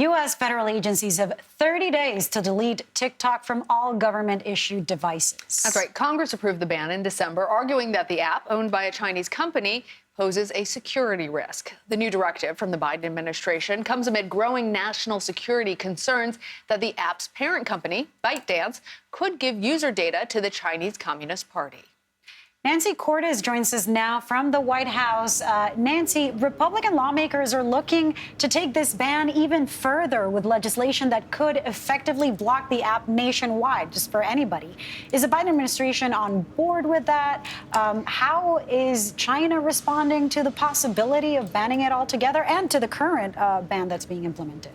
U.S. federal agencies have 30 days to delete TikTok from all government-issued devices. That's right. Congress approved the ban in December, arguing that the app, owned by a Chinese company, poses a security risk. The new directive from the Biden administration comes amid growing national security concerns that the app's parent company, ByteDance, could give user data to the Chinese Communist Party. Nancy Cordes joins us now from the White House. Nancy, Republican lawmakers are looking to take this ban even further with legislation that could effectively block the app nationwide, just for anybody. Is the Biden administration on board with that? How is China responding to the possibility of banning it altogether and to the current ban that's being implemented?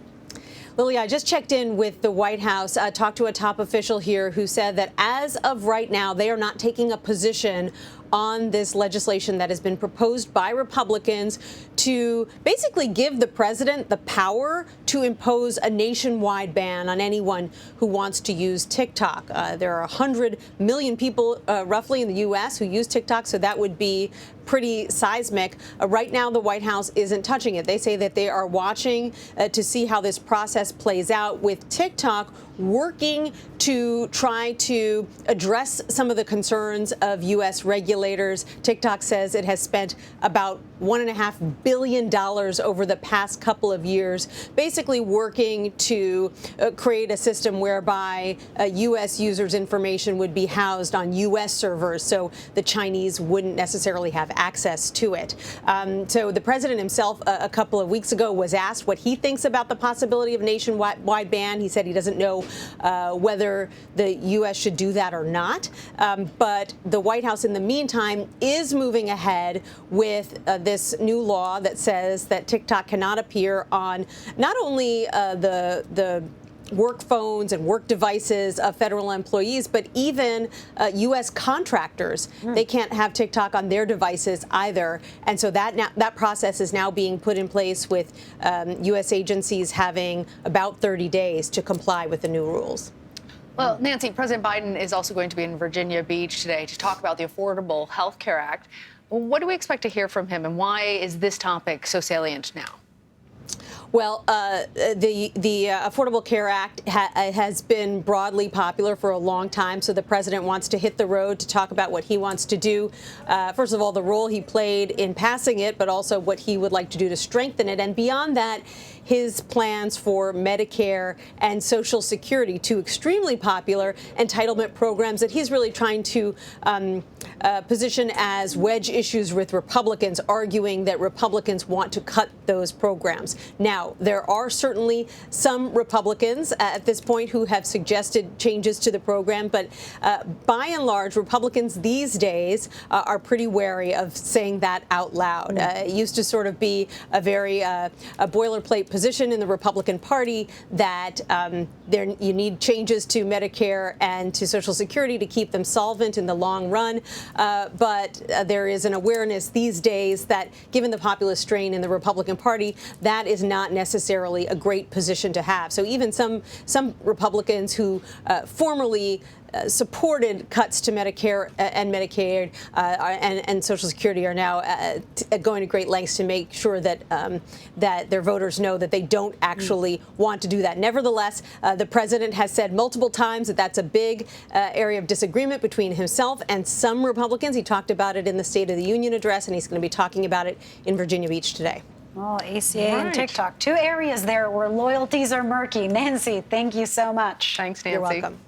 Lily, I just checked in with the White House, talked to a top official here who said that as of right now, they are not taking a position on this legislation that has been proposed by Republicans to basically give the president the power to impose a nationwide ban on anyone who wants to use TikTok. There are 100 million people roughly in the U.S. who use TikTok, so that would be pretty seismic. Right now, the White House isn't touching it. They say that they are watching to see how this process plays out, with TikTok working to try to address some of the concerns of U.S. regulators. TikTok says it has spent about $1.5 billion over the past couple of years, basically working to create a system whereby U.S. users' information would be housed on U.S. servers, so the Chinese wouldn't necessarily have access to it. So the president himself a couple of weeks ago was asked what he thinks about the possibility of a nationwide ban. He said he doesn't know whether the U.S. should do that or not. But the White House, in the meantime, is moving ahead with this new law that says that TikTok cannot appear on not only the work phones and work devices of federal employees, but even U.S. contractors. They can't have TikTok on their devices either. And so that process is now being put in place, with U.S. agencies having about 30 days to comply with the new rules. Well, Nancy, President Biden is also going to be in Virginia Beach today to talk about the Affordable Health Care Act. What do we expect to hear from him, and why is this topic so salient now? Well, the Affordable Care Act has been broadly popular for a long time, so the president wants to hit the road to talk about what he wants to do. First of all, the role he played in passing it, but also what he would like to do to strengthen it. And beyond that, his plans for Medicare and Social Security, two extremely popular entitlement programs that he's really trying to position as wedge issues with Republicans, arguing that Republicans want to cut those programs. Now, there are certainly some Republicans at this point who have suggested changes to the program, but by and large, Republicans these days are pretty wary of saying that out loud. It used to sort of be a very a boilerplate position in the Republican Party that you need changes to Medicare and to Social Security to keep them solvent in the long run. But there is an awareness these days that, given the populist strain in the Republican Party, that is not necessarily a great position to have. So even some Republicans who formerly supported cuts to Medicare and Medicaid and Social Security are now going to great lengths to make sure that that their voters know that they don't actually want to do that. Nevertheless, the president has said multiple times that that's a big area of disagreement between himself and some Republicans. He talked about it in the State of the Union address, and he's going to be talking about it in Virginia Beach today. Oh, ACA and TikTok, two areas there where loyalties are murky. Nancy, thank you so much. Thanks, Nancy. You're welcome.